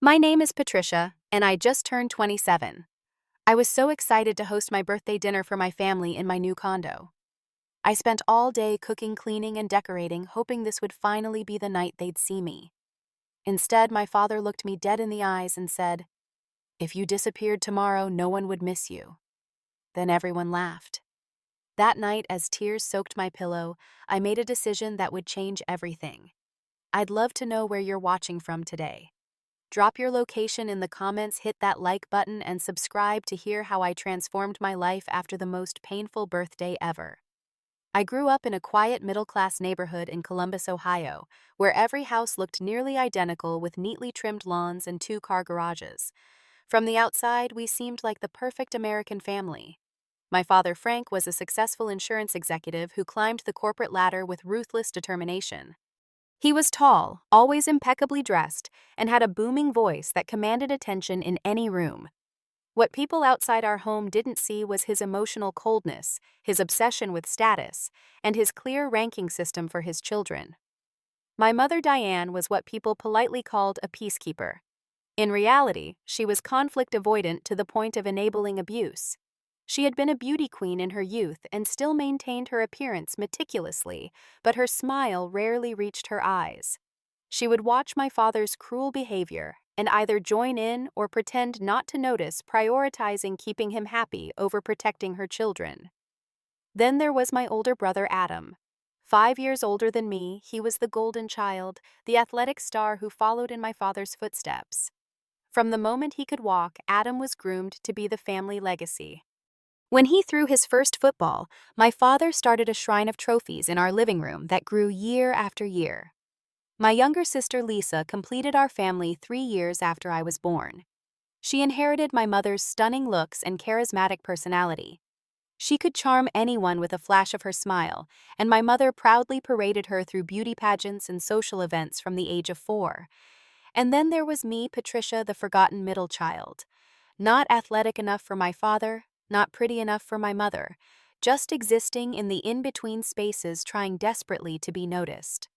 My name is Patricia, and I just turned 27. I was so excited to host my birthday dinner for my family in my new condo. I spent all day cooking, cleaning, and decorating, hoping this would finally be the night they'd see me. Instead, my father looked me dead in the eyes and said, "If you disappeared tomorrow, no one would miss you." Then everyone laughed. That night, as tears soaked my pillow, I made a decision that would change everything. I'd love to know where you're watching from today. Drop your location in the comments, hit that like button, and subscribe to hear how I transformed my life after the most painful birthday ever. I grew up in a quiet middle-class neighborhood in Columbus, Ohio, where every house looked nearly identical with neatly trimmed lawns and two-car garages. From the outside, we seemed like the perfect American family. My father, Frank, was a successful insurance executive who climbed the corporate ladder with ruthless determination. He was tall, always impeccably dressed, and had a booming voice that commanded attention in any room. What people outside our home didn't see was his emotional coldness, his obsession with status, and his clear ranking system for his children. My mother, Diane, was what people politely called a peacekeeper. In reality, she was conflict avoidant to the point of enabling abuse. She had been a beauty queen in her youth and still maintained her appearance meticulously, but her smile rarely reached her eyes. She would watch my father's cruel behavior and either join in or pretend not to notice, prioritizing keeping him happy over protecting her children. Then there was my older brother, Adam. 5 years older than me, he was the golden child, the athletic star who followed in my father's footsteps. From the moment he could walk, Adam was groomed to be the family legacy. When he threw his first football, my father started a shrine of trophies in our living room that grew year after year. My younger sister Lisa completed our family 3 years after I was born. She inherited my mother's stunning looks and charismatic personality. She could charm anyone with a flash of her smile, and my mother proudly paraded her through beauty pageants and social events from the age of 4. And then there was me, Patricia, the forgotten middle child. Not athletic enough for my father, not pretty enough for my mother, just existing in the in-between spaces trying desperately to be noticed.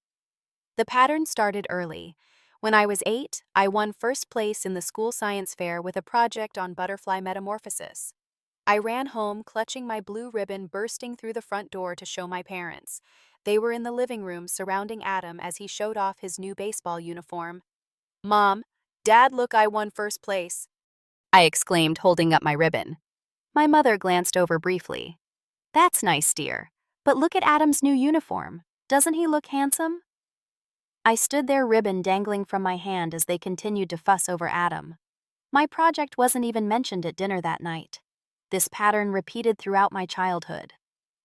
The pattern started early. When I was 8, I won first place in the school science fair with a project on butterfly metamorphosis. I ran home clutching my blue ribbon, bursting through the front door to show my parents. They were in the living room surrounding Adam as he showed off his new baseball uniform. "Mom, Dad, look, I won first place," I exclaimed, holding up my ribbon. My mother glanced over briefly. "That's nice, dear. But look at Adam's new uniform. Doesn't he look handsome?" I stood there, ribbon dangling from my hand as they continued to fuss over Adam. My project wasn't even mentioned at dinner that night. This pattern repeated throughout my childhood.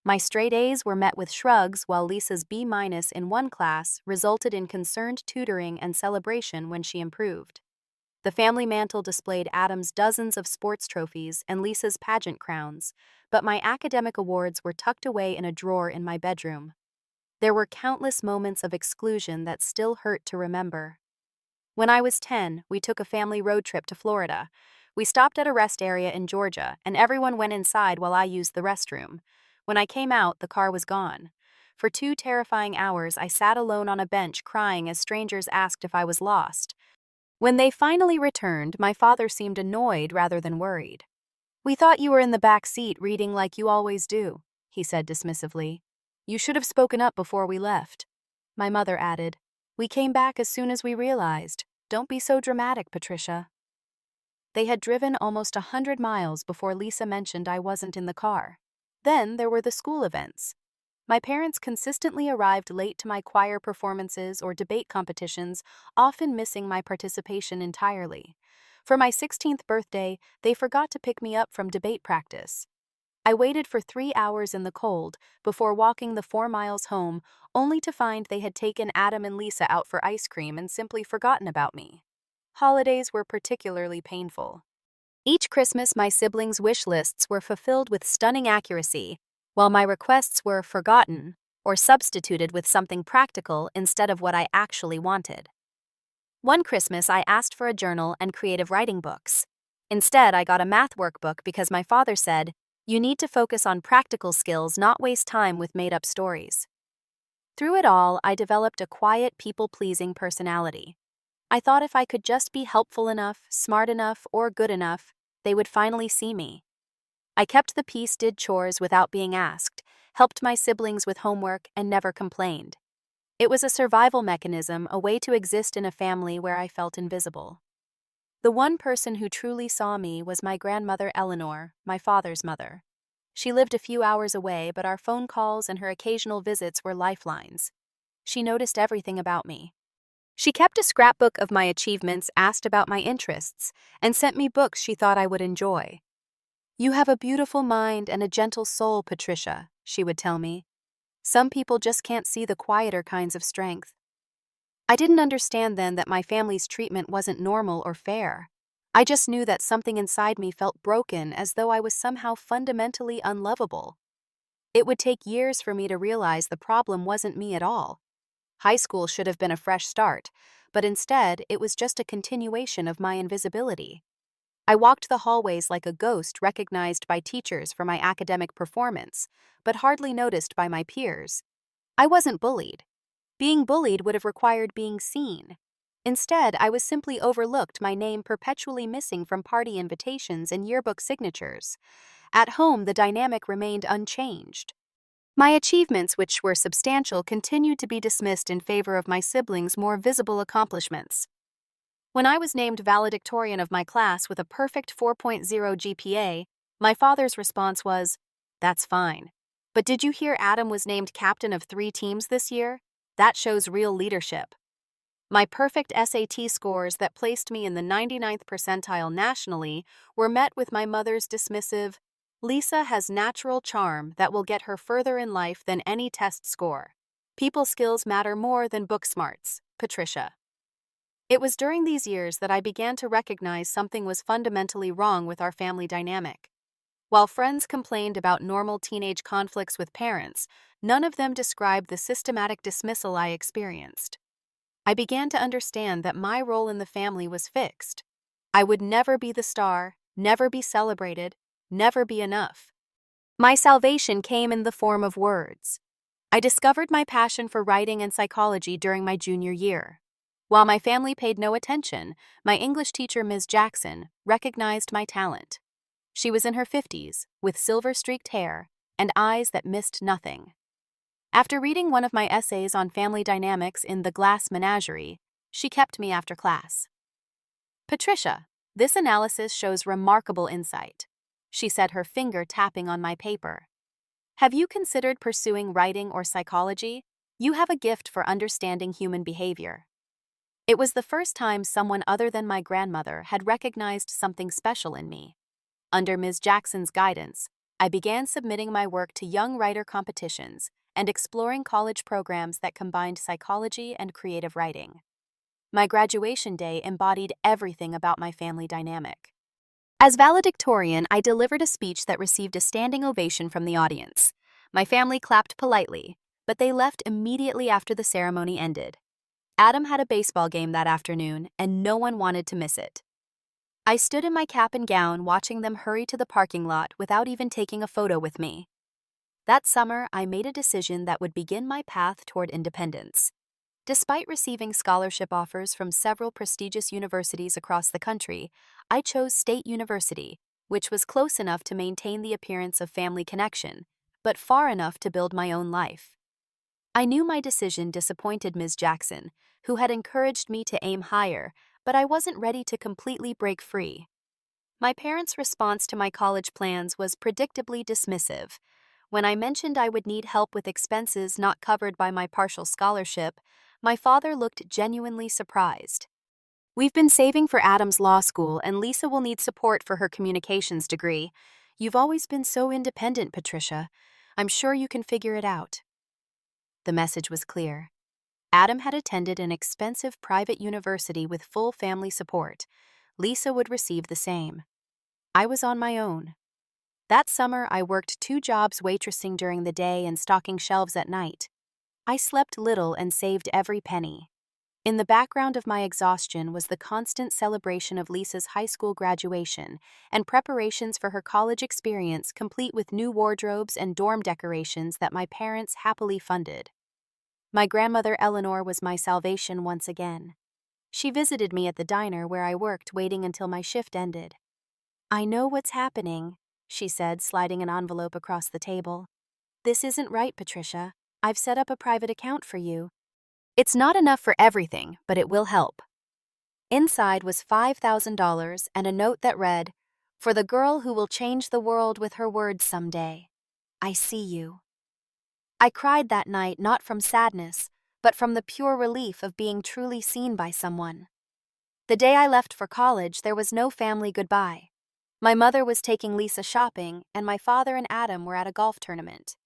My straight A's were met with shrugs, while Lisa's B- in one class resulted in concerned tutoring and celebration when she improved. The family mantle displayed Adam's dozens of sports trophies and Lisa's pageant crowns, but my academic awards were tucked away in a drawer in my bedroom. There were countless moments of exclusion that still hurt to remember. When I was 10, we took a family road trip to Florida. We stopped at a rest area in Georgia, and everyone went inside while I used the restroom. When I came out, the car was gone. For 2 terrifying hours, I sat alone on a bench crying as strangers asked if I was lost. When they finally returned, my father seemed annoyed rather than worried. "We thought you were in the back seat reading like you always do," he said dismissively. "You should have spoken up before we left." My mother added, "We came back as soon as we realized. Don't be so dramatic, Patricia." They had driven almost 100 miles before Lisa mentioned I wasn't in the car. Then there were the school events. My parents consistently arrived late to my choir performances or debate competitions, often missing my participation entirely. For my 16th birthday, they forgot to pick me up from debate practice. I waited for 3 hours in the cold before walking the 4 miles home, only to find they had taken Adam and Lisa out for ice cream and simply forgotten about me. Holidays were particularly painful. Each Christmas, my siblings' wish lists were fulfilled with stunning accuracy, while my requests were forgotten or substituted with something practical instead of what I actually wanted. One Christmas, I asked for a journal and creative writing books. Instead, I got a math workbook because my father said, "You need to focus on practical skills, not waste time with made-up stories." Through it all, I developed a quiet, people-pleasing personality. I thought if I could just be helpful enough, smart enough, or good enough, they would finally see me. I kept the peace, did chores without being asked, helped my siblings with homework, and never complained. It was a survival mechanism, a way to exist in a family where I felt invisible. The one person who truly saw me was my grandmother Eleanor, my father's mother. She lived a few hours away, but our phone calls and her occasional visits were lifelines. She noticed everything about me. She kept a scrapbook of my achievements, asked about my interests, and sent me books she thought I would enjoy. "You have a beautiful mind and a gentle soul, Patricia," she would tell me. "Some people just can't see the quieter kinds of strength." I didn't understand then that my family's treatment wasn't normal or fair. I just knew that something inside me felt broken, as though I was somehow fundamentally unlovable. It would take years for me to realize the problem wasn't me at all. High school should have been a fresh start, but instead it was just a continuation of my invisibility. I walked the hallways like a ghost, recognized by teachers for my academic performance, but hardly noticed by my peers. I wasn't bullied. Being bullied would have required being seen. Instead, I was simply overlooked, my name perpetually missing from party invitations and yearbook signatures. At home, the dynamic remained unchanged. My achievements, which were substantial, continued to be dismissed in favor of my siblings' more visible accomplishments. When I was named valedictorian of my class with a perfect 4.0 GPA, my father's response was, "That's fine. But did you hear Adam was named captain of 3 teams this year? That shows real leadership." My perfect SAT scores that placed me in the 99th percentile nationally were met with my mother's dismissive, "Lisa has natural charm that will get her further in life than any test score. People skills matter more than book smarts, Patricia." It was during these years that I began to recognize something was fundamentally wrong with our family dynamic. While friends complained about normal teenage conflicts with parents, none of them described the systematic dismissal I experienced. I began to understand that my role in the family was fixed. I would never be the star, never be celebrated, never be enough. My salvation came in the form of words. I discovered my passion for writing and psychology during my junior year. While my family paid no attention, my English teacher, Ms. Jackson, recognized my talent. She was in her 50s, with silver-streaked hair and eyes that missed nothing. After reading one of my essays on family dynamics in The Glass Menagerie, she kept me after class. "Patricia, this analysis shows remarkable insight," she said, her finger tapping on my paper. "Have you considered pursuing writing or psychology? You have a gift for understanding human behavior." It was the first time someone other than my grandmother had recognized something special in me. Under Ms. Jackson's guidance, I began submitting my work to young writer competitions and exploring college programs that combined psychology and creative writing. My graduation day embodied everything about my family dynamic. As valedictorian, I delivered a speech that received a standing ovation from the audience. My family clapped politely, but they left immediately after the ceremony ended. Adam had a baseball game that afternoon, and no one wanted to miss it. I stood in my cap and gown watching them hurry to the parking lot without even taking a photo with me. That summer, I made a decision that would begin my path toward independence. Despite receiving scholarship offers from several prestigious universities across the country, I chose State University, which was close enough to maintain the appearance of family connection, but far enough to build my own life. I knew my decision disappointed Ms. Jackson, who had encouraged me to aim higher, but I wasn't ready to completely break free. My parents' response to my college plans was predictably dismissive. When I mentioned I would need help with expenses not covered by my partial scholarship, my father looked genuinely surprised. "We've been saving for Adam's law school, and Lisa will need support for her communications degree. You've always been so independent, Patricia. I'm sure you can figure it out." The message was clear. Adam had attended an expensive private university with full family support. Lisa would receive the same. I was on my own. That summer, I worked 2 jobs, waitressing during the day and stocking shelves at night. I slept little and saved every penny. In the background of my exhaustion was the constant celebration of Lisa's high school graduation and preparations for her college experience, complete with new wardrobes and dorm decorations that my parents happily funded. My grandmother Eleanor was my salvation once again. She visited me at the diner where I worked, waiting until my shift ended. "I know what's happening," she said, sliding an envelope across the table. "This isn't right, Patricia. I've set up a private account for you. It's not enough for everything, but it will help." Inside was $5,000 and a note that read, "For the girl who will change the world with her words someday. I see you." I cried that night, not from sadness, but from the pure relief of being truly seen by someone. The day I left for college, there was no family goodbye. My mother was taking Lisa shopping, and my father and Adam were at a golf tournament.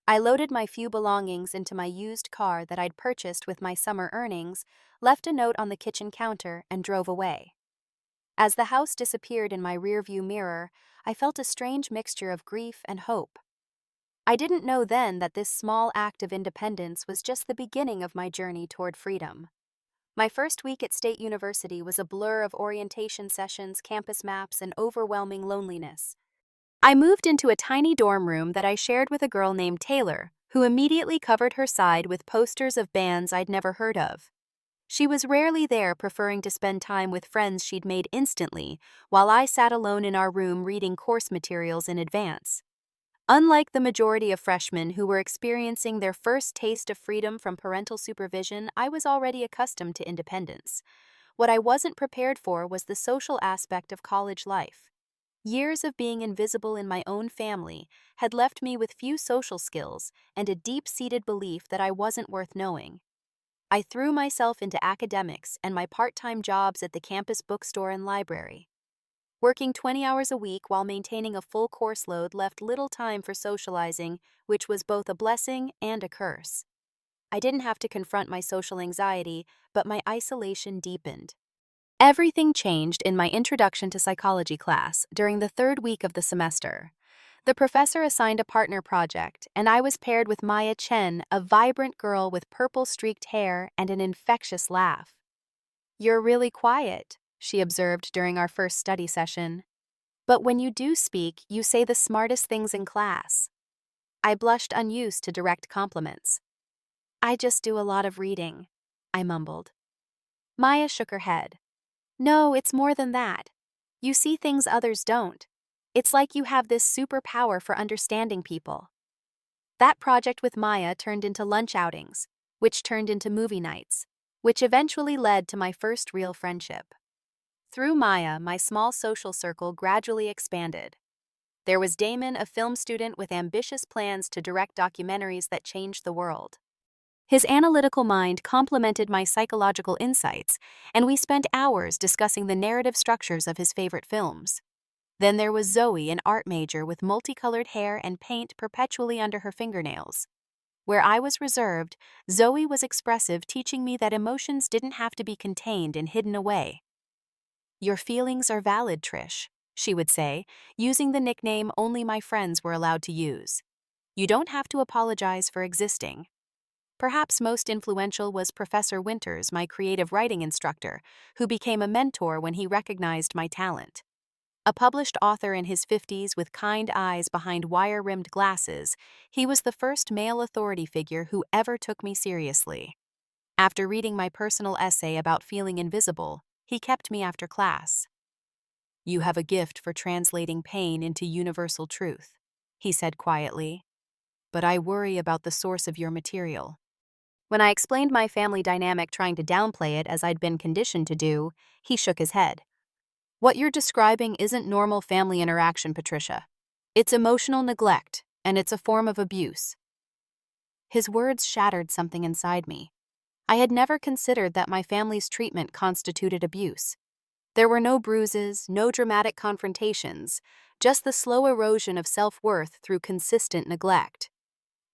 I loaded my few belongings into my used car that I'd purchased with my summer earnings, left a note on the kitchen counter, and drove away. As the house disappeared in my rearview mirror, I felt a strange mixture of grief and hope. I didn't know then that this small act of independence was just the beginning of my journey toward freedom. My first week at State University was a blur of orientation sessions, campus maps, and overwhelming loneliness. I moved into a tiny dorm room that I shared with a girl named Taylor, who immediately covered her side with posters of bands I'd never heard of. She was rarely there, preferring to spend time with friends she'd made instantly, while I sat alone in our room reading course materials in advance. Unlike the majority of freshmen who were experiencing their first taste of freedom from parental supervision, I was already accustomed to independence. What I wasn't prepared for was the social aspect of college life. Years of being invisible in my own family had left me with few social skills and a deep-seated belief that I wasn't worth knowing. I threw myself into academics and my part-time jobs at the campus bookstore and library. Working 20 hours a week while maintaining a full course load left little time for socializing, which was both a blessing and a curse. I didn't have to confront my social anxiety, but my isolation deepened. Everything changed in my introduction to psychology class during the third week of the semester. The professor assigned a partner project, and I was paired with Maya Chen, a vibrant girl with purple-streaked hair and an infectious laugh. "You're really quiet," she observed during our first study session. "But when you do speak, you say the smartest things in class." I blushed, unused to direct compliments. "I just do a lot of reading," I mumbled. Maya shook her head. "No, it's more than that. You see things others don't. It's like you have this superpower for understanding people." That project with Maya turned into lunch outings, which turned into movie nights, which eventually led to my first real friendship. Through Maya, my small social circle gradually expanded. There was Damon, a film student with ambitious plans to direct documentaries that changed the world. His analytical mind complemented my psychological insights, and we spent hours discussing the narrative structures of his favorite films. Then there was Zoe, an art major with multicolored hair and paint perpetually under her fingernails. Where I was reserved, Zoe was expressive, teaching me that emotions didn't have to be contained and hidden away. "Your feelings are valid, Trish," she would say, using the nickname only my friends were allowed to use. "You don't have to apologize for existing." Perhaps most influential was Professor Winters, my creative writing instructor, who became a mentor when he recognized my talent. A published author in his 50s with kind eyes behind wire-rimmed glasses, he was the first male authority figure who ever took me seriously. After reading my personal essay about feeling invisible, he kept me after class. "You have a gift for translating pain into universal truth," he said quietly. "But I worry about the source of your material." When I explained my family dynamic, trying to downplay it as I'd been conditioned to do, he shook his head. "What you're describing isn't normal family interaction, Patricia. It's emotional neglect, and it's a form of abuse." His words shattered something inside me. I had never considered that my family's treatment constituted abuse. There were no bruises, no dramatic confrontations, just the slow erosion of self-worth through consistent neglect.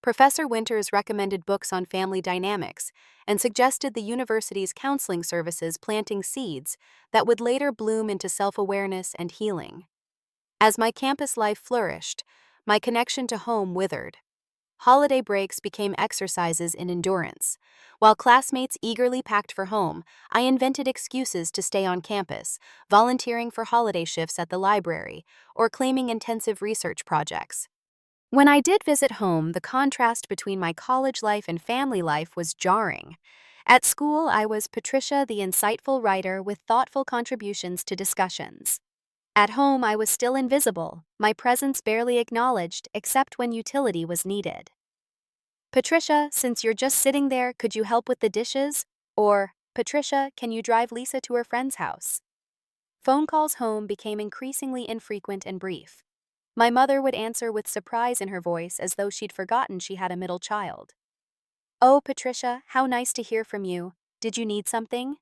Professor Winters recommended books on family dynamics and suggested the university's counseling services, planting seeds that would later bloom into self-awareness and healing. As my campus life flourished, my connection to home withered. Holiday breaks became exercises in endurance. While classmates eagerly packed for home, I invented excuses to stay on campus, volunteering for holiday shifts at the library, or claiming intensive research projects. When I did visit home, the contrast between my college life and family life was jarring. At school, I was Patricia, the insightful writer with thoughtful contributions to discussions. At home, I was still invisible, my presence barely acknowledged except when utility was needed. Patricia, since you're just sitting there, could you help with the dishes? Or, Patricia, can you drive Lisa to her friend's house? Phone calls home became increasingly infrequent and brief. My mother would answer with surprise in her voice as though she'd forgotten she had a middle child. "Oh, Patricia, how nice to hear from you. Did you need something?"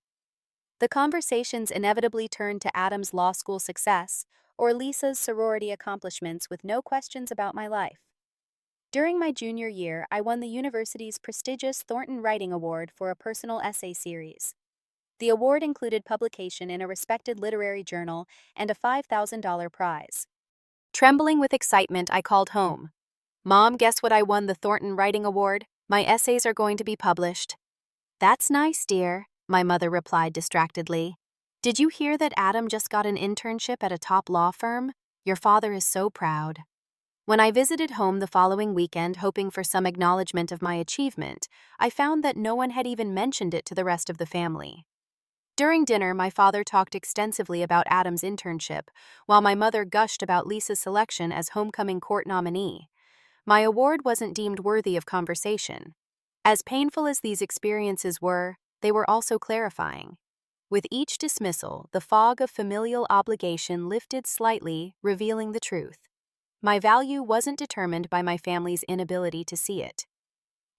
The conversations inevitably turned to Adam's law school success or Lisa's sorority accomplishments with no questions about my life. During my junior year, I won the university's prestigious Thornton Writing Award for a personal essay series. The award included publication in a respected literary journal and a $5,000 prize. Trembling with excitement, I called home. "Mom, guess what? I won the Thornton Writing Award. My essays are going to be published." "That's nice, dear," my mother replied distractedly. "Did you hear that Adam just got an internship at a top law firm? Your father is so proud." When I visited home the following weekend hoping for some acknowledgement of my achievement, I found that no one had even mentioned it to the rest of the family. During dinner, my father talked extensively about Adam's internship, while my mother gushed about Lisa's selection as homecoming court nominee. My award wasn't deemed worthy of conversation. As painful as these experiences were, they were also clarifying. With each dismissal, the fog of familial obligation lifted slightly, revealing the truth. My value wasn't determined by my family's inability to see it.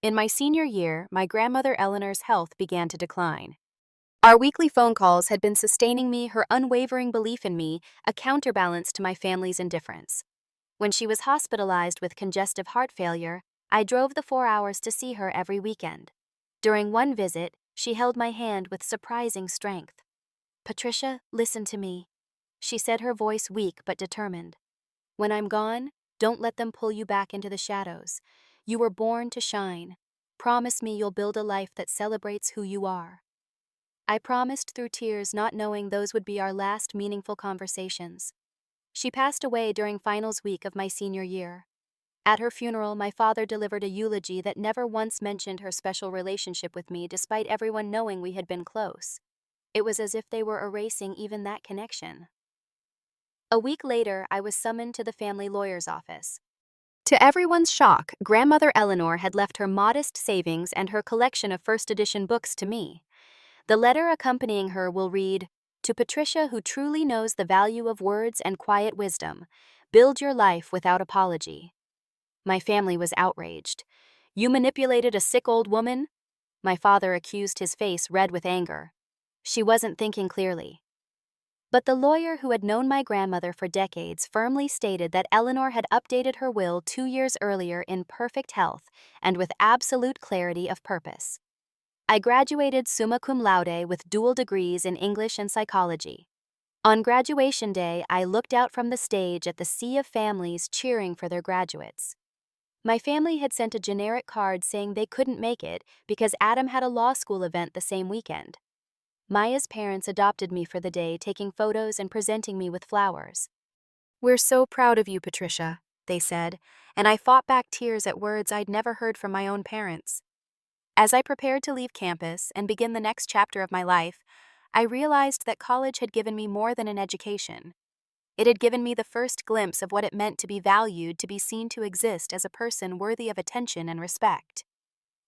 In my senior year, my grandmother Eleanor's health began to decline. Our weekly phone calls had been sustaining me, her unwavering belief in me, a counterbalance to my family's indifference. When she was hospitalized with congestive heart failure, I drove the 4 hours to see her every weekend. During one visit, she held my hand with surprising strength. "Patricia, listen to me," she said, her voice weak but determined. "When I'm gone, don't let them pull you back into the shadows. You were born to shine. Promise me you'll build a life that celebrates who you are." I promised through tears, not knowing those would be our last meaningful conversations. She passed away during finals week of my senior year. At her funeral, my father delivered a eulogy that never once mentioned her special relationship with me despite everyone knowing we had been close. It was as if they were erasing even that connection. A week later, I was summoned to the family lawyer's office. To everyone's shock, Grandmother Eleanor had left her modest savings and her collection of first edition books to me. The letter accompanying her will read, "To Patricia, who truly knows the value of words and quiet wisdom, build your life without apology." My family was outraged. "You manipulated a sick old woman?" My father accused, his face red with anger. She wasn't thinking clearly. But the lawyer who had known my grandmother for decades firmly stated that Eleanor had updated her will 2 years earlier in perfect health and with absolute clarity of purpose. I graduated summa cum laude with dual degrees in English and psychology. On graduation day, I looked out from the stage at the sea of families cheering for their graduates. My family had sent a generic card saying they couldn't make it because Adam had a law school event the same weekend. Maya's parents adopted me for the day, taking photos and presenting me with flowers. "We're so proud of you, Patricia," they said, and I fought back tears at words I'd never heard from my own parents. As I prepared to leave campus and begin the next chapter of my life, I realized that college had given me more than an education. It had given me the first glimpse of what it meant to be valued, to be seen to exist as a person worthy of attention and respect.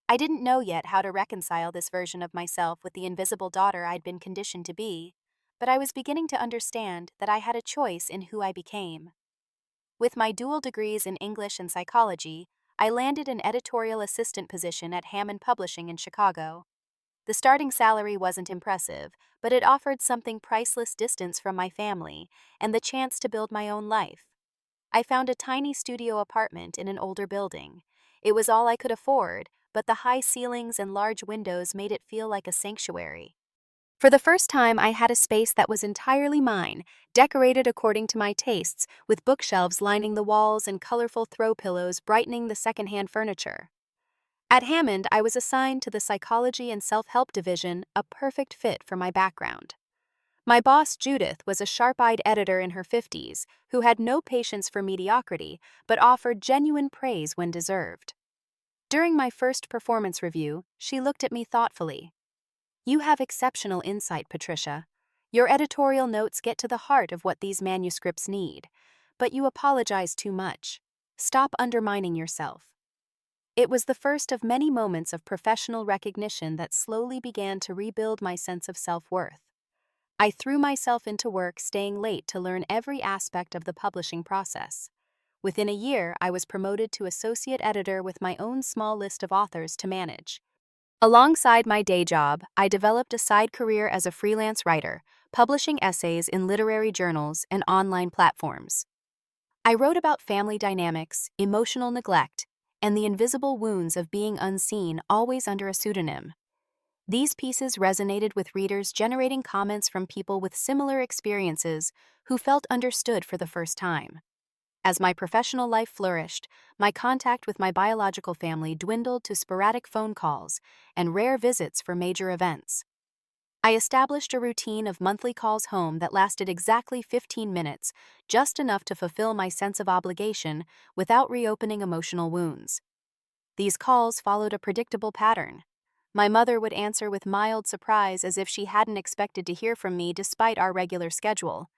I didn't know yet how to reconcile this version of myself with the invisible daughter I'd been conditioned to be, but I was beginning to understand that I had a choice in who I became. With my dual degrees in English and psychology, I landed an editorial assistant position at Hammond Publishing in Chicago. The starting salary wasn't impressive, but it offered something priceless: distance from my family and the chance to build my own life. I found a tiny studio apartment in an older building. It was all I could afford, but the high ceilings and large windows made it feel like a sanctuary. For the first time, I had a space that was entirely mine, decorated according to my tastes, with bookshelves lining the walls and colorful throw pillows brightening the secondhand furniture. At Hammond, I was assigned to the psychology and self-help division, a perfect fit for my background. My boss, Judith, was a sharp-eyed editor in her 50s who had no patience for mediocrity but offered genuine praise when deserved. During my first performance review, she looked at me thoughtfully. You have exceptional insight, Patricia. Your editorial notes get to the heart of what these manuscripts need, but you apologize too much. Stop undermining yourself. It was the first of many moments of professional recognition that slowly began to rebuild my sense of self-worth. I threw myself into work, staying late to learn every aspect of the publishing process. Within a year, I was promoted to associate editor with my own small list of authors to manage. Alongside my day job, I developed a side career as a freelance writer, publishing essays in literary journals and online platforms. I wrote about family dynamics, emotional neglect, and the invisible wounds of being unseen, always under a pseudonym. These pieces resonated with readers, generating comments from people with similar experiences who felt understood for the first time. As my professional life flourished, my contact with my biological family dwindled to sporadic phone calls and rare visits for major events. I established a routine of monthly calls home that lasted exactly 15 minutes, just enough to fulfill my sense of obligation without reopening emotional wounds. These calls followed a predictable pattern. My mother would answer with mild surprise, as if she hadn't expected to hear from me despite our regular schedule.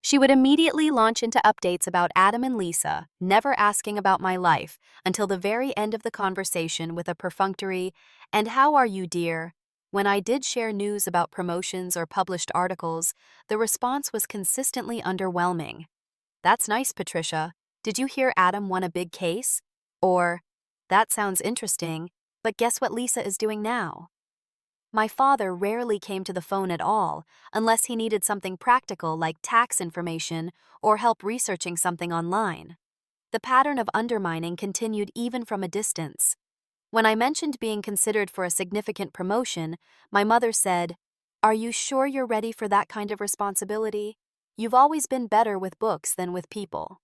She would immediately launch into updates about Adam and Lisa, never asking about my life until the very end of the conversation with a perfunctory, "And how are you, dear?" When I did share news about promotions or published articles, the response was consistently underwhelming. "That's nice, Patricia. Did you hear Adam won a big case?" Or, "That sounds interesting, but guess what Lisa is doing now?" My father rarely came to the phone at all, unless he needed something practical like tax information or help researching something online. The pattern of undermining continued even from a distance. When I mentioned being considered for a significant promotion, my mother said, "Are you sure you're ready for that kind of responsibility? You've always been better with books than with people."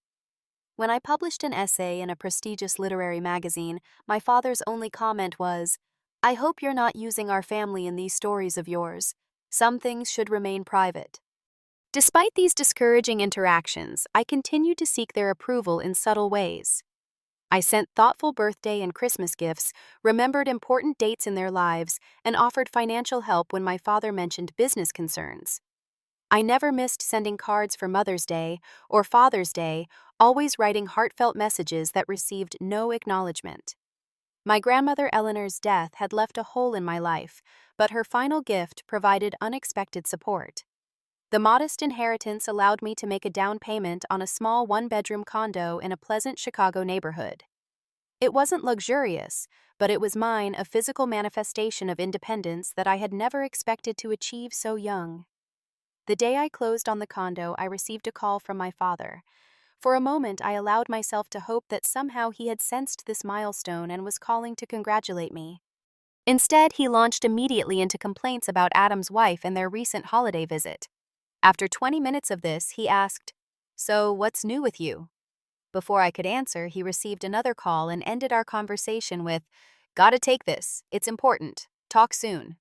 When I published an essay in a prestigious literary magazine, my father's only comment was, "I hope you're not using our family in these stories of yours. Some things should remain private." Despite these discouraging interactions, I continued to seek their approval in subtle ways. I sent thoughtful birthday and Christmas gifts, remembered important dates in their lives, and offered financial help when my father mentioned business concerns. I never missed sending cards for Mother's Day or Father's Day, always writing heartfelt messages that received no acknowledgement. My grandmother Eleanor's death had left a hole in my life, but her final gift provided unexpected support. The modest inheritance allowed me to make a down payment on a small one-bedroom condo in a pleasant Chicago neighborhood. It wasn't luxurious, but it was mine, a physical manifestation of independence that I had never expected to achieve so young. The day I closed on the condo, I received a call from my father. For a moment, I allowed myself to hope that somehow he had sensed this milestone and was calling to congratulate me. Instead, he launched immediately into complaints about Adam's wife and their recent holiday visit. After 20 minutes of this, he asked, "So, what's new with you?" Before I could answer, he received another call and ended our conversation with, "Gotta take this. It's important. Talk soon."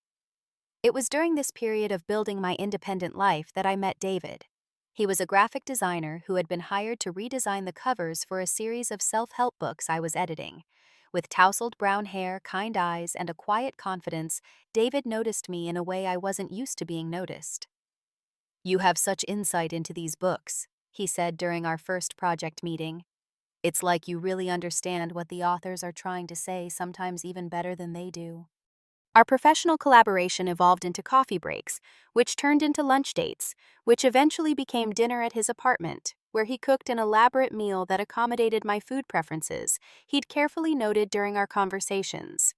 It was during this period of building my independent life that I met David. He was a graphic designer who had been hired to redesign the covers for a series of self-help books I was editing. With tousled brown hair, kind eyes, and a quiet confidence, David noticed me in a way I wasn't used to being noticed. "You have such insight into these books," he said during our first project meeting. "It's like you really understand what the authors are trying to say, sometimes even better than they do." Our professional collaboration evolved into coffee breaks, which turned into lunch dates, which eventually became dinner at his apartment, where he cooked an elaborate meal that accommodated my food preferences he'd carefully noted during our conversations.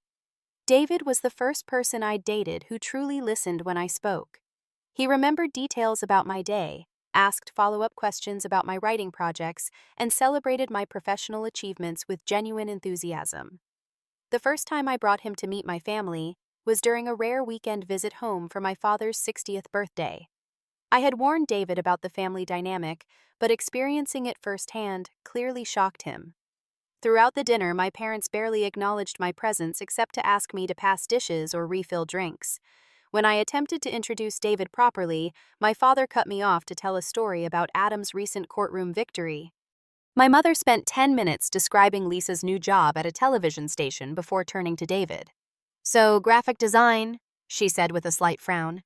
David was the first person I'd dated who truly listened when I spoke. He remembered details about my day, asked follow-up questions about my writing projects, and celebrated my professional achievements with genuine enthusiasm. The first time I brought him to meet my family was during a rare weekend visit home for my father's 60th birthday. I had warned David about the family dynamic, but experiencing it firsthand clearly shocked him. Throughout the dinner, my parents barely acknowledged my presence except to ask me to pass dishes or refill drinks. When I attempted to introduce David properly, my father cut me off to tell a story about Adam's recent courtroom victory. My mother spent 10 minutes describing Lisa's new job at a television station before turning to David. "So, graphic design, she said with a slight frown.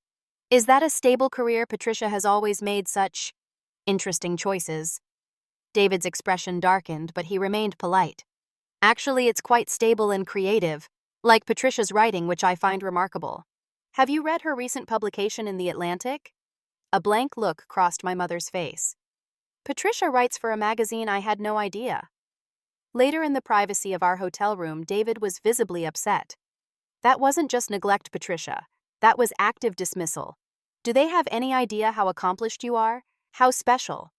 Is that a stable career? Patricia has always made such interesting choices. David's expression darkened, but he remained polite. Actually, it's quite stable and creative, like Patricia's writing, which I find remarkable. Have you read her recent publication in The Atlantic? A blank look crossed my mother's face. Patricia writes for a magazine? I had no idea. Later in the privacy of our hotel room, David was visibly upset. That wasn't just neglect, Patricia. That was active dismissal. Do they have any idea how accomplished you are? How special?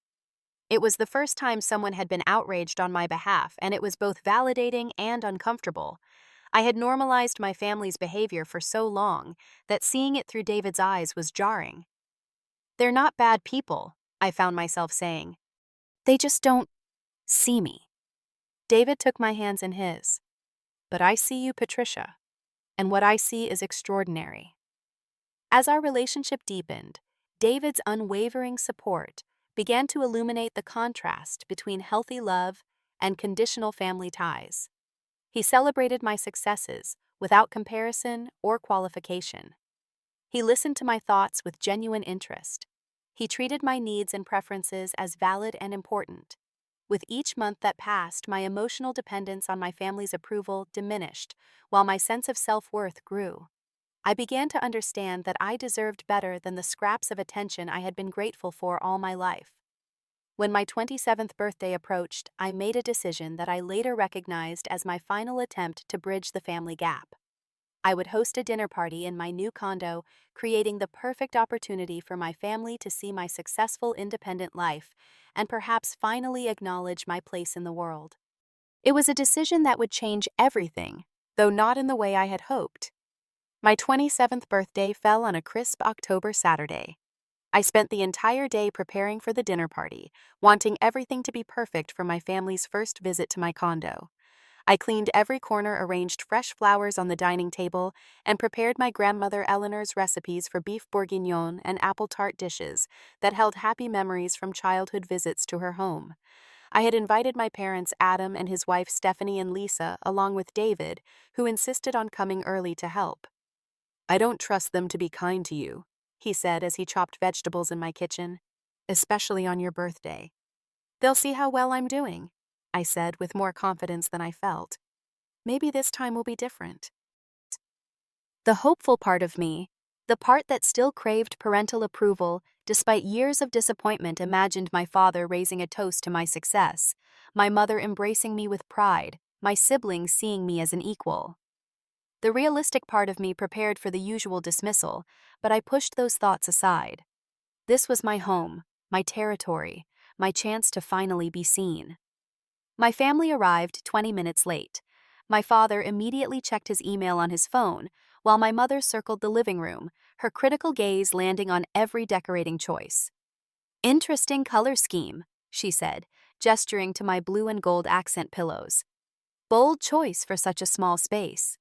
It was the first time someone had been outraged on my behalf, and it was both validating and uncomfortable. I had normalized my family's behavior for so long that seeing it through David's eyes was jarring. They're not bad people, I found myself saying. They just don't see me. David took my hands in his. But I see you, Patricia, and what I see is extraordinary. As our relationship deepened, David's unwavering support began to illuminate the contrast between healthy love and conditional family ties. He celebrated my successes without comparison or qualification. He listened to my thoughts with genuine interest. He treated my needs and preferences as valid and important. With each month that passed, my emotional dependence on my family's approval diminished, while my sense of self-worth grew. I began to understand that I deserved better than the scraps of attention I had been grateful for all my life. When my 27th birthday approached, I made a decision that I later recognized as my final attempt to bridge the family gap. I would host a dinner party in my new condo, creating the perfect opportunity for my family to see my successful independent life and perhaps finally acknowledge my place in the world. It was a decision that would change everything, though not in the way I had hoped. My 27th birthday fell on a crisp October Saturday. I spent the entire day preparing for the dinner party, wanting everything to be perfect for my family's first visit to my condo. I cleaned every corner, arranged fresh flowers on the dining table, and prepared my grandmother Eleanor's recipes for beef bourguignon and apple tart dishes that held happy memories from childhood visits to her home. I had invited my parents Adam and his wife Stephanie and Lisa, along with David, who insisted on coming early to help. I don't trust them to be kind to you, he said as he chopped vegetables in my kitchen, especially on your birthday. They'll see how well I'm doing, I said with more confidence than I felt. Maybe this time will be different. The hopeful part of me, the part that still craved parental approval despite years of disappointment, imagined my father raising a toast to my success, my mother embracing me with pride, my siblings seeing me as an equal. The realistic part of me prepared for the usual dismissal, but I pushed those thoughts aside. This was my home, my territory, my chance to finally be seen. My family arrived 20 minutes late. My father immediately checked his email on his phone, while my mother circled the living room, her critical gaze landing on every decorating choice. Interesting color scheme, she said, gesturing to my blue and gold accent pillows. Bold choice for such a small space.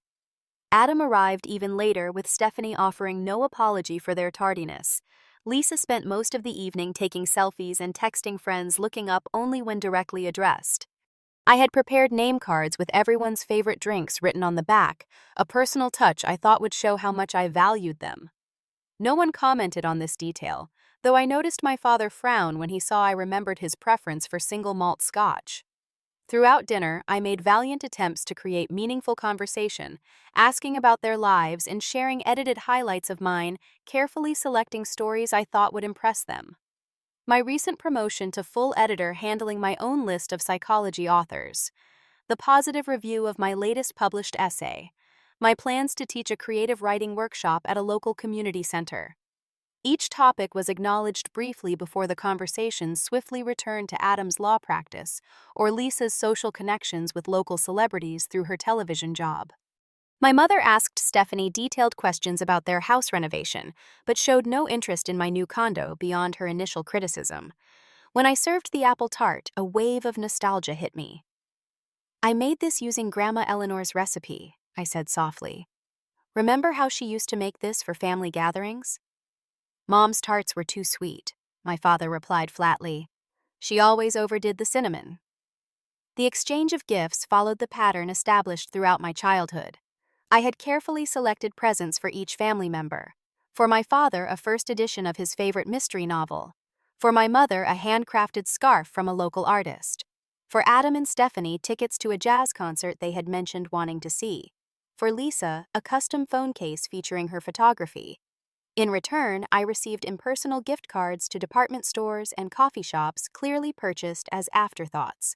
Adam arrived even later, with Stephanie offering no apology for their tardiness. Lisa spent most of the evening taking selfies and texting friends, looking up only when directly addressed. I had prepared name cards with everyone's favorite drinks written on the back, a personal touch I thought would show how much I valued them. No one commented on this detail, though I noticed my father frown when he saw I remembered his preference for single malt scotch. Throughout dinner, I made valiant attempts to create meaningful conversation, asking about their lives and sharing edited highlights of mine, carefully selecting stories I thought would impress them. My recent promotion to full editor, handling my own list of psychology authors, the positive review of my latest published essay, my plans to teach a creative writing workshop at a local community center. Each topic was acknowledged briefly before the conversation swiftly returned to Adam's law practice or Lisa's social connections with local celebrities through her television job. My mother asked Stephanie detailed questions about their house renovation, but showed no interest in my new condo beyond her initial criticism. When I served the apple tart, a wave of nostalgia hit me. I made this using Grandma Eleanor's recipe, I said softly. Remember how she used to make this for family gatherings? Mom's tarts were too sweet, my father replied flatly. She always overdid the cinnamon. The exchange of gifts followed the pattern established throughout my childhood. I had carefully selected presents for each family member. For my father, a first edition of his favorite mystery novel. For my mother, a handcrafted scarf from a local artist. For Adam and Stephanie, tickets to a jazz concert they had mentioned wanting to see. For Lisa, a custom phone case featuring her photography. In return, I received impersonal gift cards to department stores and coffee shops clearly purchased as afterthoughts.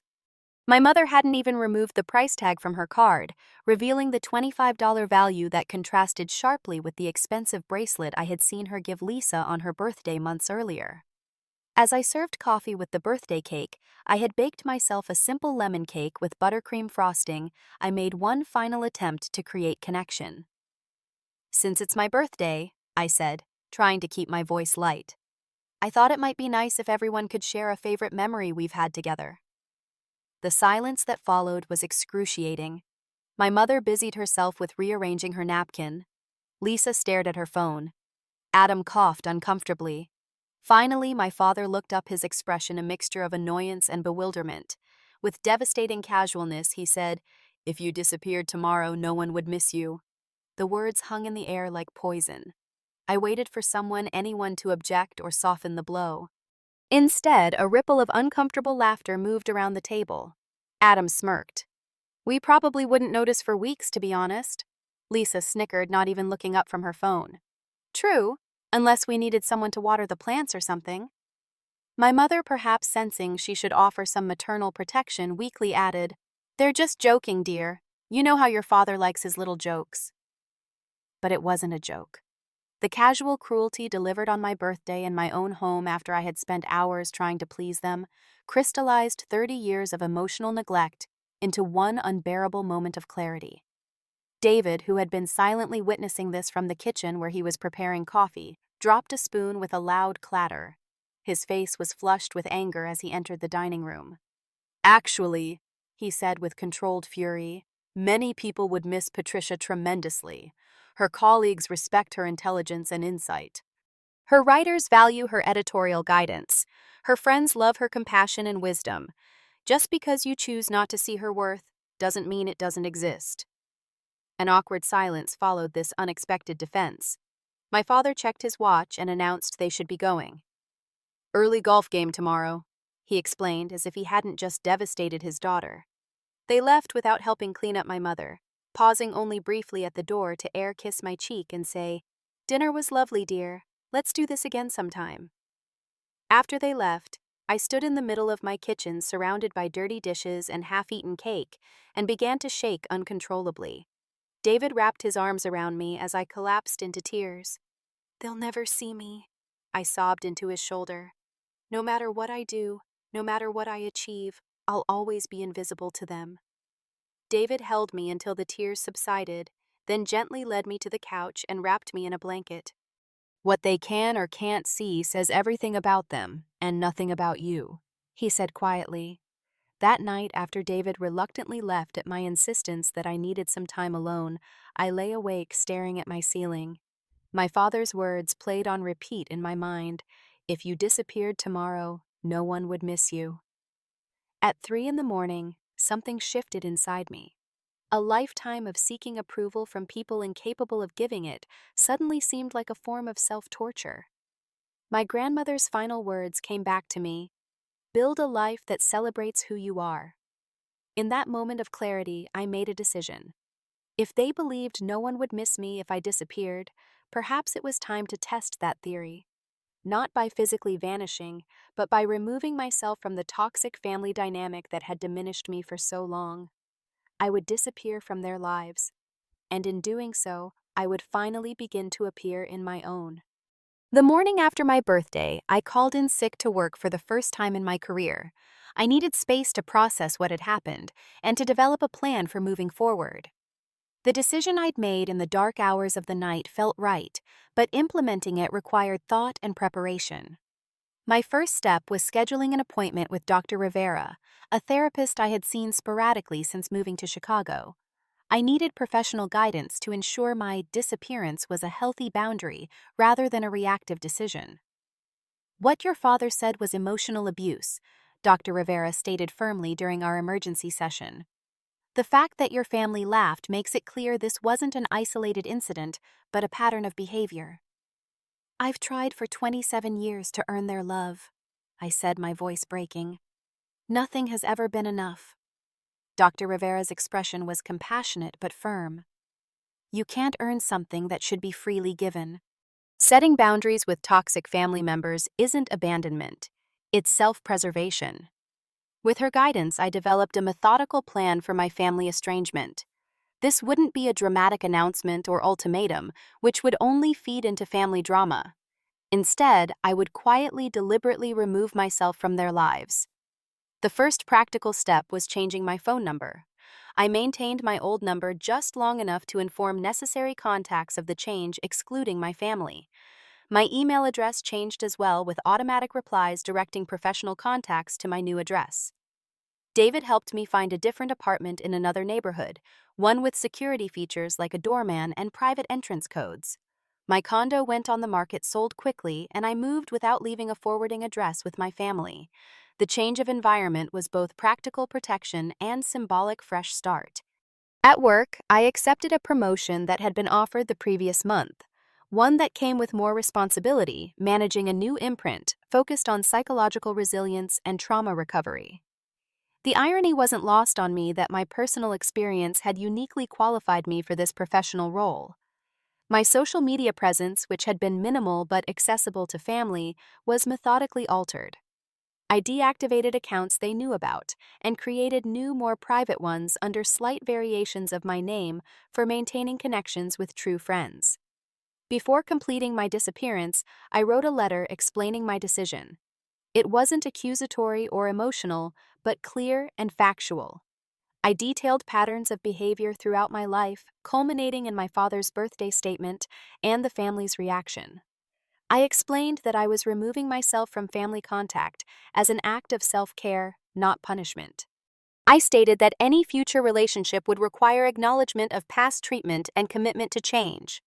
My mother hadn't even removed the price tag from her card, revealing the $25 value that contrasted sharply with the expensive bracelet I had seen her give Lisa on her birthday months earlier. As I served coffee with the birthday cake, I had baked myself a simple lemon cake with buttercream frosting. I made one final attempt to create connection. "Since it's my birthday," I said, trying to keep my voice light, "I thought it might be nice if everyone could share a favorite memory we've had together." The silence that followed was excruciating. My mother busied herself with rearranging her napkin. Lisa stared at her phone. Adam coughed uncomfortably. Finally, my father looked up, his expression a mixture of annoyance and bewilderment. With devastating casualness, he said, "If you disappeared tomorrow, no one would miss you." The words hung in the air like poison. I waited for anyone to object or soften the blow. Instead, a ripple of uncomfortable laughter moved around the table. Adam smirked. "We probably wouldn't notice for weeks, to be honest." Lisa snickered, not even looking up from her phone. "True, unless we needed someone to water the plants or something." My mother, perhaps sensing she should offer some maternal protection, weakly added, "They're just joking, dear. You know how your father likes his little jokes." But it wasn't a joke. The casual cruelty delivered on my birthday in my own home after I had spent hours trying to please them crystallized 30 years of emotional neglect into one unbearable moment of clarity. David, who had been silently witnessing this from the kitchen where he was preparing coffee, dropped a spoon with a loud clatter. His face was flushed with anger as he entered the dining room. "Actually," he said with controlled fury, "many people would miss Patricia tremendously. Her colleagues respect her intelligence and insight. Her writers value her editorial guidance. Her friends love her compassion and wisdom. Just because you choose not to see her worth doesn't mean it doesn't exist." An awkward silence followed this unexpected defense. My father checked his watch and announced they should be going. "Early golf game tomorrow," he explained as if he hadn't just devastated his daughter. They left without helping clean up my mother, pausing only briefly at the door to air kiss my cheek and say, "Dinner was lovely, dear. Let's do this again sometime." After they left, I stood in the middle of my kitchen surrounded by dirty dishes and half-eaten cake and began to shake uncontrollably. David wrapped his arms around me as I collapsed into tears. "They'll never see me," I sobbed into his shoulder. "No matter what I do, no matter what I achieve, I'll always be invisible to them." David held me until the tears subsided, then gently led me to the couch and wrapped me in a blanket. "What they can or can't see says everything about them, and nothing about you," he said quietly. That night, after David reluctantly left at my insistence that I needed some time alone, I lay awake staring at my ceiling. My father's words played on repeat in my mind. "If you disappeared tomorrow, no one would miss you." At 3 in the morning, something shifted inside me. A lifetime of seeking approval from people incapable of giving it suddenly seemed like a form of self-torture. My grandmother's final words came back to me: "Build a life that celebrates who you are." In that moment of clarity, I made a decision. If they believed no one would miss me if I disappeared, perhaps it was time to test that theory. Not by physically vanishing, but by removing myself from the toxic family dynamic that had diminished me for so long. I would disappear from their lives, and in doing so, I would finally begin to appear in my own. The morning after my birthday, I called in sick to work for the first time in my career. I needed space to process what had happened and to develop a plan for moving forward. The decision I'd made in the dark hours of the night felt right, but implementing it required thought and preparation. My first step was scheduling an appointment with Dr. Rivera, a therapist I had seen sporadically since moving to Chicago. I needed professional guidance to ensure my disappearance was a healthy boundary rather than a reactive decision. "What your father said was emotional abuse," Dr. Rivera stated firmly during our emergency session. The fact that your family laughed makes it clear this wasn't an isolated incident, but a pattern of behavior. I've tried for 27 years to earn their love, I said, my voice breaking. Nothing has ever been enough. Dr. Rivera's expression was compassionate but firm. You can't earn something that should be freely given. Setting boundaries with toxic family members isn't abandonment, it's self-preservation. With her guidance, I developed a methodical plan for my family estrangement. This wouldn't be a dramatic announcement or ultimatum, which would only feed into family drama. Instead, I would quietly, deliberately remove myself from their lives. The first practical step was changing my phone number. I maintained my old number just long enough to inform necessary contacts of the change, excluding my family. My email address changed as well, with automatic replies directing professional contacts to my new address. David helped me find a different apartment in another neighborhood, one with security features like a doorman and private entrance codes. My condo went on the market, sold quickly, and I moved without leaving a forwarding address with my family. The change of environment was both practical protection and symbolic fresh start. At work, I accepted a promotion that had been offered the previous month, one that came with more responsibility, managing a new imprint focused on psychological resilience and trauma recovery. The irony wasn't lost on me that my personal experience had uniquely qualified me for this professional role. My social media presence, which had been minimal but accessible to family, was methodically altered. I deactivated accounts they knew about and created new, more private ones under slight variations of my name for maintaining connections with true friends. Before completing my disappearance, I wrote a letter explaining my decision. It wasn't accusatory or emotional, but clear and factual. I detailed patterns of behavior throughout my life, culminating in my father's birthday statement and the family's reaction. I explained that I was removing myself from family contact as an act of self-care, not punishment. I stated that any future relationship would require acknowledgement of past treatment and commitment to change.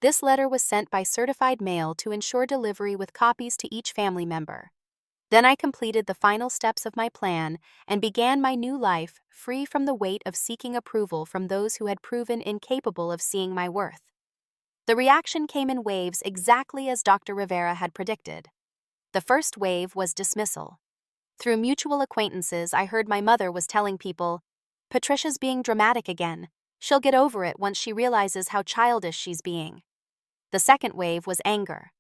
This letter was sent by certified mail to ensure delivery with copies to each family member. Then I completed the final steps of my plan and began my new life, free from the weight of seeking approval from those who had proven incapable of seeing my worth. The reaction came in waves, exactly as Dr. Rivera had predicted. The first wave was dismissal. Through mutual acquaintances, I heard my mother was telling people, "Patricia's being dramatic again. She'll get over it once she realizes how childish she's being." The second wave was anger.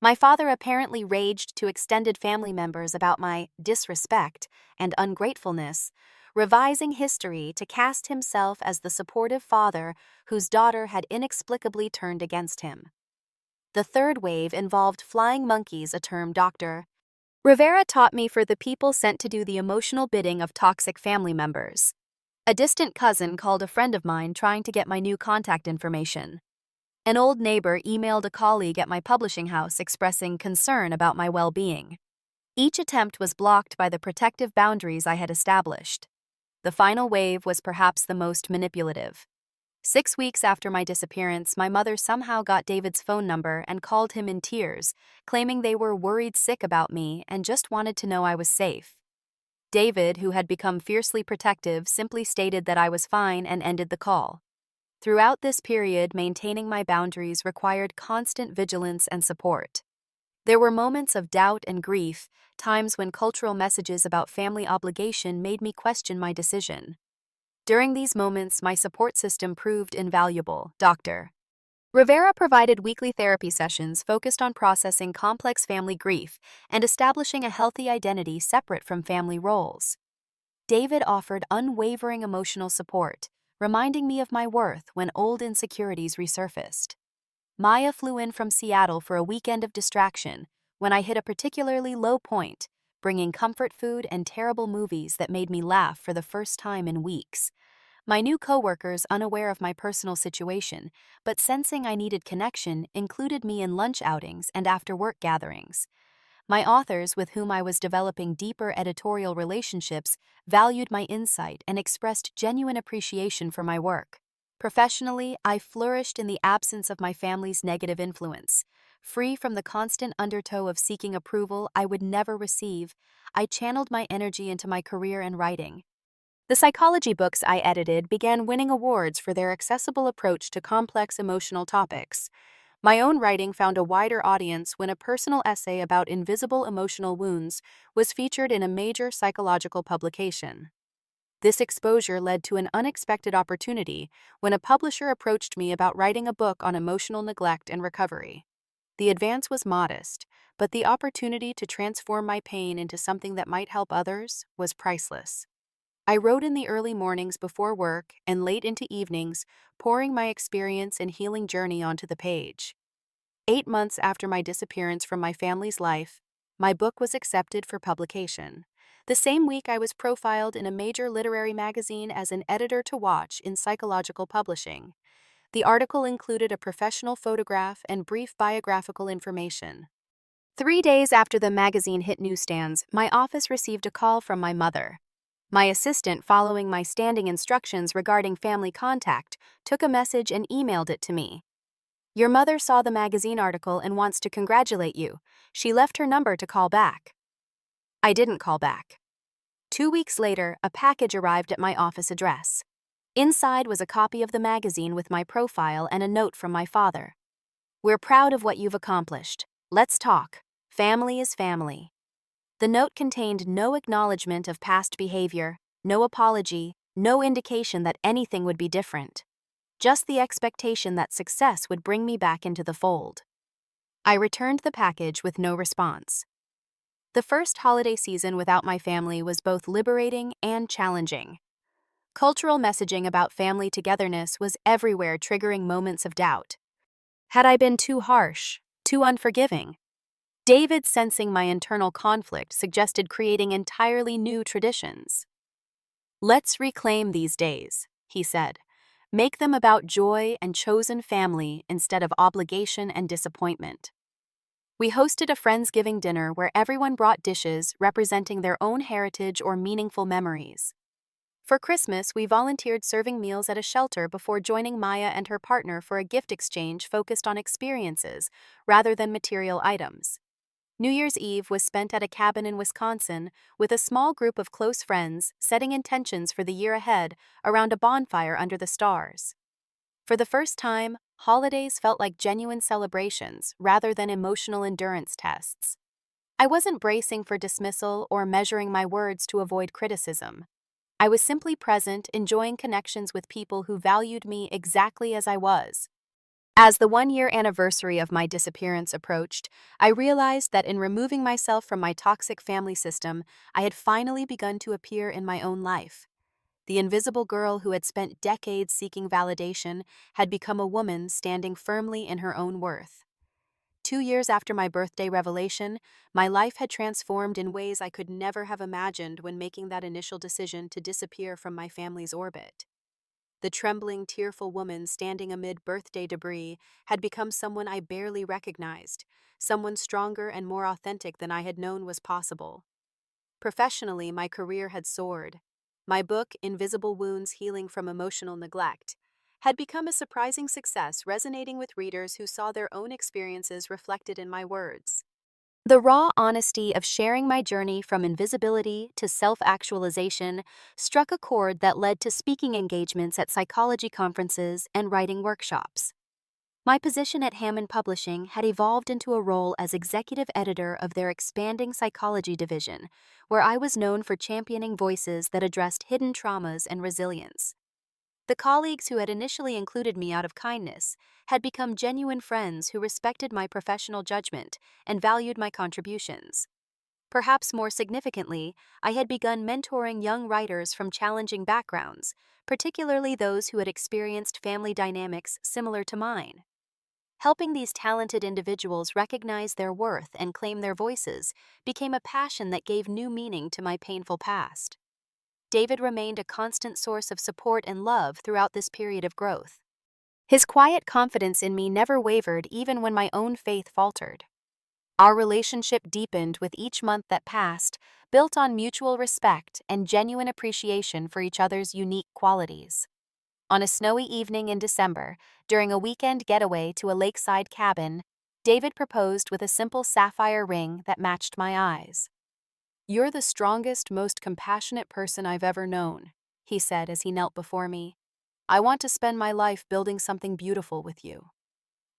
My father apparently raged to extended family members about my disrespect and ungratefulness, revising history to cast himself as the supportive father whose daughter had inexplicably turned against him. The third wave involved flying monkeys, a term Dr. Rivera taught me for the people sent to do the emotional bidding of toxic family members. A distant cousin called a friend of mine trying to get my new contact information. An old neighbor emailed a colleague at my publishing house expressing concern about my well-being. Each attempt was blocked by the protective boundaries I had established. The final wave was perhaps the most manipulative. 6 weeks after my disappearance, my mother somehow got David's phone number and called him in tears, claiming they were worried sick about me and just wanted to know I was safe. David, who had become fiercely protective, simply stated that I was fine and ended the call. Throughout this period, maintaining my boundaries required constant vigilance and support. There were moments of doubt and grief, times when cultural messages about family obligation made me question my decision. During these moments, my support system proved invaluable. Dr. Rivera provided weekly therapy sessions focused on processing complex family grief and establishing a healthy identity separate from family roles. David offered unwavering emotional support, reminding me of my worth when old insecurities resurfaced. Maya flew in from Seattle for a weekend of distraction when I hit a particularly low point, bringing comfort food and terrible movies that made me laugh for the first time in weeks. My new coworkers, unaware of my personal situation, but sensing I needed connection, included me in lunch outings and after-work gatherings. My authors, with whom I was developing deeper editorial relationships, valued my insight and expressed genuine appreciation for my work. Professionally, I flourished in the absence of my family's negative influence. Free from the constant undertow of seeking approval I would never receive, I channeled my energy into my career and writing. The psychology books I edited began winning awards for their accessible approach to complex emotional topics. My own writing found a wider audience when a personal essay about invisible emotional wounds was featured in a major psychological publication. This exposure led to an unexpected opportunity when a publisher approached me about writing a book on emotional neglect and recovery. The advance was modest, but the opportunity to transform my pain into something that might help others was priceless. I wrote in the early mornings before work and late into evenings, pouring my experience and healing journey onto the page. 8 months after my disappearance from my family's life, my book was accepted for publication. The same week, I was profiled in a major literary magazine as an editor to watch in psychological publishing. The article included a professional photograph and brief biographical information. 3 days after the magazine hit newsstands, my office received a call from my mother. My assistant, following my standing instructions regarding family contact, took a message and emailed it to me. "Your mother saw the magazine article and wants to congratulate you. She left her number to call back." I didn't call back. 2 weeks later, a package arrived at my office address. Inside was a copy of the magazine with my profile and a note from my father. "We're proud of what you've accomplished. Let's talk. Family is family." The note contained no acknowledgement of past behavior, no apology, no indication that anything would be different. Just the expectation that success would bring me back into the fold. I returned the package with no response. The first holiday season without my family was both liberating and challenging. Cultural messaging about family togetherness was everywhere, triggering moments of doubt. Had I been too harsh, too unforgiving? David, sensing my internal conflict, suggested creating entirely new traditions. "Let's reclaim these days," he said. "Make them about joy and chosen family instead of obligation and disappointment." We hosted a Friendsgiving dinner where everyone brought dishes representing their own heritage or meaningful memories. For Christmas, we volunteered serving meals at a shelter before joining Maya and her partner for a gift exchange focused on experiences rather than material items. New Year's Eve was spent at a cabin in Wisconsin with a small group of close friends, setting intentions for the year ahead around a bonfire under the stars. For the first time, holidays felt like genuine celebrations rather than emotional endurance tests. I wasn't bracing for dismissal or measuring my words to avoid criticism. I was simply present, enjoying connections with people who valued me exactly as I was. As the 1-year anniversary of my disappearance approached, I realized that in removing myself from my toxic family system, I had finally begun to appear in my own life. The invisible girl who had spent decades seeking validation had become a woman standing firmly in her own worth. 2 years after my birthday revelation, my life had transformed in ways I could never have imagined when making that initial decision to disappear from my family's orbit. The trembling, tearful woman standing amid birthday debris had become someone I barely recognized, someone stronger and more authentic than I had known was possible. Professionally, my career had soared. My book, Invisible Wounds: Healing from Emotional Neglect, had become a surprising success, resonating with readers who saw their own experiences reflected in my words. The raw honesty of sharing my journey from invisibility to self-actualization struck a chord that led to speaking engagements at psychology conferences and writing workshops. My position at Hammond Publishing had evolved into a role as executive editor of their expanding psychology division, where I was known for championing voices that addressed hidden traumas and resilience. The colleagues who had initially included me out of kindness had become genuine friends who respected my professional judgment and valued my contributions. Perhaps more significantly, I had begun mentoring young writers from challenging backgrounds, particularly those who had experienced family dynamics similar to mine. Helping these talented individuals recognize their worth and claim their voices became a passion that gave new meaning to my painful past. David remained a constant source of support and love throughout this period of growth. His quiet confidence in me never wavered even when my own faith faltered. Our relationship deepened with each month that passed, built on mutual respect and genuine appreciation for each other's unique qualities. On a snowy evening in December, during a weekend getaway to a lakeside cabin, David proposed with a simple sapphire ring that matched my eyes. "You're the strongest, most compassionate person I've ever known," he said as he knelt before me. "I want to spend my life building something beautiful with you."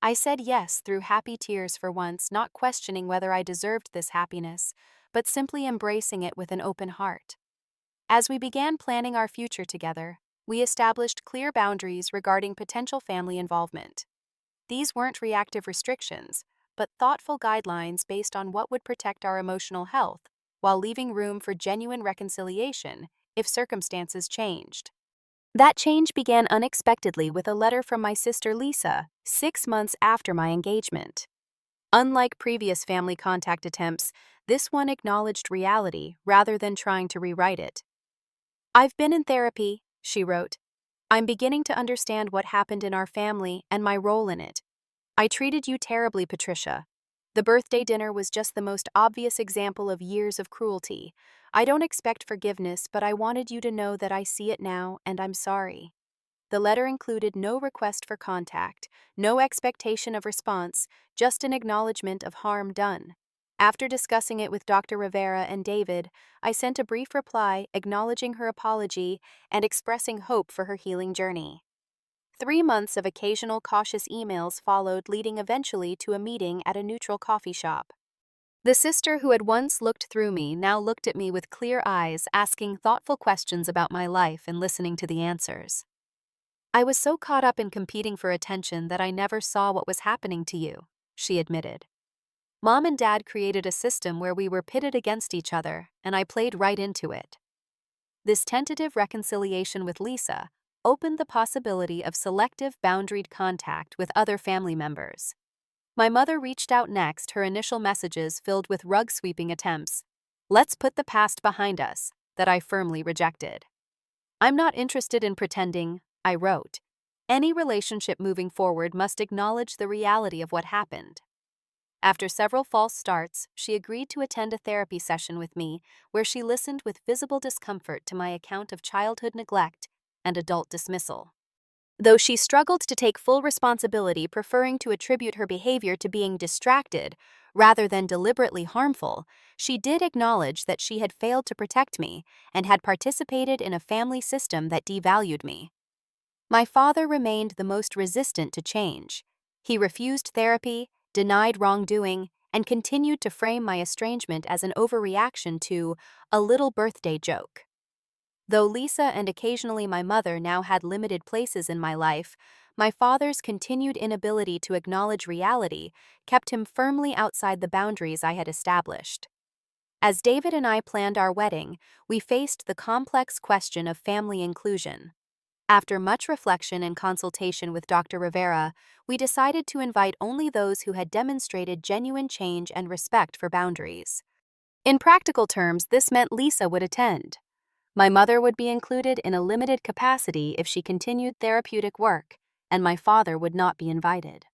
I said yes through happy tears for once, not questioning whether I deserved this happiness, but simply embracing it with an open heart. As we began planning our future together, we established clear boundaries regarding potential family involvement. These weren't reactive restrictions, but thoughtful guidelines based on what would protect our emotional health, while leaving room for genuine reconciliation if circumstances changed. That change began unexpectedly with a letter from my sister Lisa, 6 months after my engagement. Unlike previous family contact attempts, this one acknowledged reality rather than trying to rewrite it. "I've been in therapy," she wrote. "I'm beginning to understand what happened in our family and my role in it. I treated you terribly, Patricia. The birthday dinner was just the most obvious example of years of cruelty. I don't expect forgiveness, but I wanted you to know that I see it now and I'm sorry." The letter included no request for contact, no expectation of response, just an acknowledgement of harm done. After discussing it with Dr. Rivera and David, I sent a brief reply acknowledging her apology and expressing hope for her healing journey. 3 months of occasional cautious emails followed, leading eventually to a meeting at a neutral coffee shop. The sister who had once looked through me now looked at me with clear eyes, asking thoughtful questions about my life and listening to the answers. "I was so caught up in competing for attention that I never saw what was happening to you," she admitted. "Mom and Dad created a system where we were pitted against each other, and I played right into it." This tentative reconciliation with Lisa opened the possibility of selective boundaried contact with other family members. My mother reached out next, her initial messages filled with rug-sweeping attempts. "Let's put the past behind us," that I firmly rejected. "I'm not interested in pretending," I wrote. "Any relationship moving forward must acknowledge the reality of what happened." After several false starts, she agreed to attend a therapy session with me where she listened with visible discomfort to my account of childhood neglect and adult dismissal. Though she struggled to take full responsibility, preferring to attribute her behavior to being distracted rather than deliberately harmful, she did acknowledge that she had failed to protect me and had participated in a family system that devalued me. My father remained the most resistant to change. He refused therapy, denied wrongdoing, and continued to frame my estrangement as an overreaction to a little birthday joke. Though Lisa and occasionally my mother now had limited places in my life, my father's continued inability to acknowledge reality kept him firmly outside the boundaries I had established. As David and I planned our wedding, we faced the complex question of family inclusion. After much reflection and consultation with Dr. Rivera, we decided to invite only those who had demonstrated genuine change and respect for boundaries. In practical terms, this meant Lisa would attend. My mother would be included in a limited capacity if she continued therapeutic work, and my father would not be invited.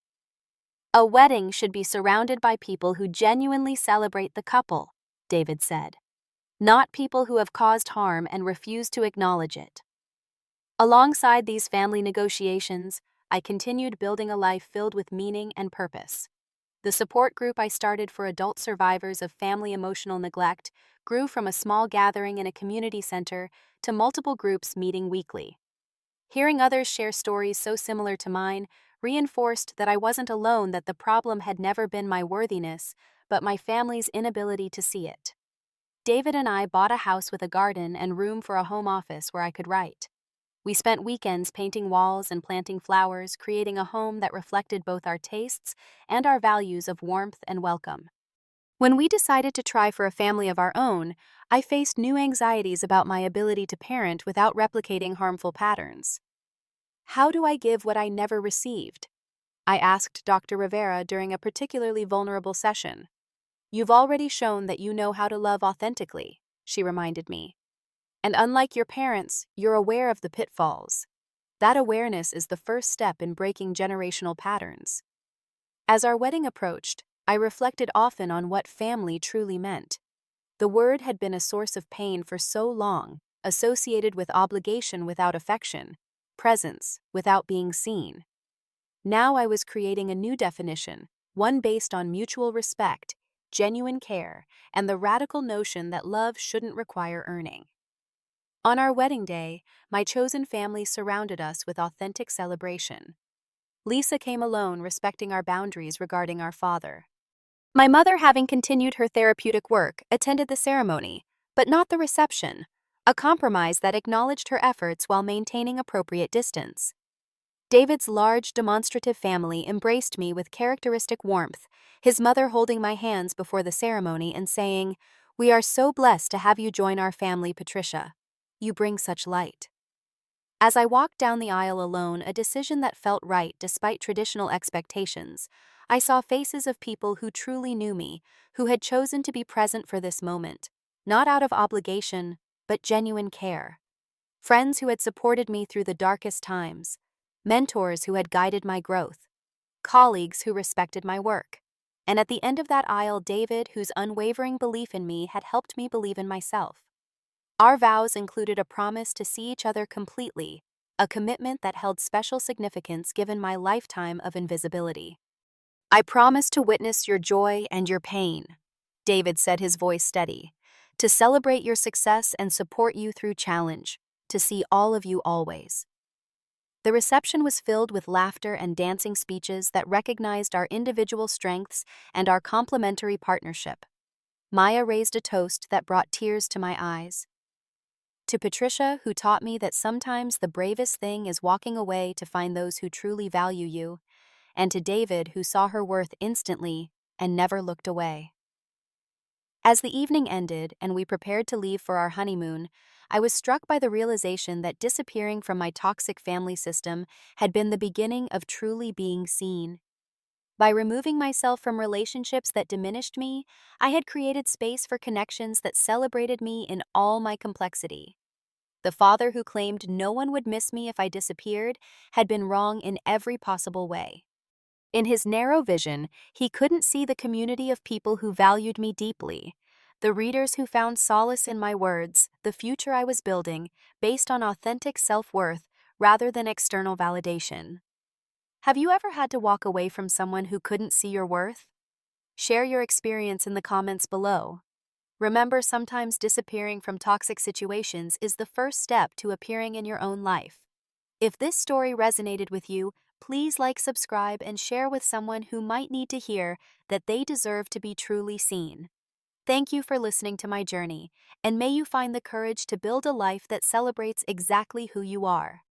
"A wedding should be surrounded by people who genuinely celebrate the couple," David said, "not people who have caused harm and refuse to acknowledge it." Alongside these family negotiations, I continued building a life filled with meaning and purpose. The support group I started for adult survivors of family emotional neglect grew from a small gathering in a community center to multiple groups meeting weekly. Hearing others share stories so similar to mine reinforced that I wasn't alone, that the problem had never been my worthiness, but my family's inability to see it. David and I bought a house with a garden and room for a home office where I could write. We spent weekends painting walls and planting flowers, creating a home that reflected both our tastes and our values of warmth and welcome. When we decided to try for a family of our own, I faced new anxieties about my ability to parent without replicating harmful patterns. "How do I give what I never received?" I asked Dr. Rivera during a particularly vulnerable session. "You've already shown that you know how to love authentically," she reminded me. "And unlike your parents, you're aware of the pitfalls. That awareness is the first step in breaking generational patterns." As our wedding approached, I reflected often on what family truly meant. The word had been a source of pain for so long, associated with obligation without affection, presence without being seen. Now I was creating a new definition, one based on mutual respect, genuine care, and the radical notion that love shouldn't require earning. On our wedding day, my chosen family surrounded us with authentic celebration. Lisa came alone, respecting our boundaries regarding our father. My mother, having continued her therapeutic work, attended the ceremony, but not the reception, a compromise that acknowledged her efforts while maintaining appropriate distance. David's large, demonstrative family embraced me with characteristic warmth, his mother holding my hands before the ceremony and saying, "We are so blessed to have you join our family, Patricia. You bring such light." As I walked down the aisle alone, a decision that felt right despite traditional expectations, I saw faces of people who truly knew me, who had chosen to be present for this moment, not out of obligation, but genuine care. Friends who had supported me through the darkest times, mentors who had guided my growth, colleagues who respected my work. And at the end of that aisle, David, whose unwavering belief in me had helped me believe in myself. Our vows included a promise to see each other completely, a commitment that held special significance given my lifetime of invisibility. "I promise to witness your joy and your pain," David said, his voice steady, "to celebrate your success and support you through challenge, to see all of you always." The reception was filled with laughter and dancing speeches that recognized our individual strengths and our complementary partnership. Maya raised a toast that brought tears to my eyes. To Patricia, who taught me that sometimes the bravest thing is walking away to find those who truly value you, and to David, who saw her worth instantly and never looked away. As the evening ended and we prepared to leave for our honeymoon, I was struck by the realization that disappearing from my toxic family system had been the beginning of truly being seen. By removing myself from relationships that diminished me, I had created space for connections that celebrated me in all my complexity. The father who claimed no one would miss me if I disappeared had been wrong in every possible way. In his narrow vision, he couldn't see the community of people who valued me deeply, the readers who found solace in my words, the future I was building, based on authentic self-worth rather than external validation. Have you ever had to walk away from someone who couldn't see your worth? Share your experience in the comments below. Remember, sometimes disappearing from toxic situations is the first step to appearing in your own life. If this story resonated with you, please like, subscribe, and share with someone who might need to hear that they deserve to be truly seen. Thank you for listening to my journey, and may you find the courage to build a life that celebrates exactly who you are.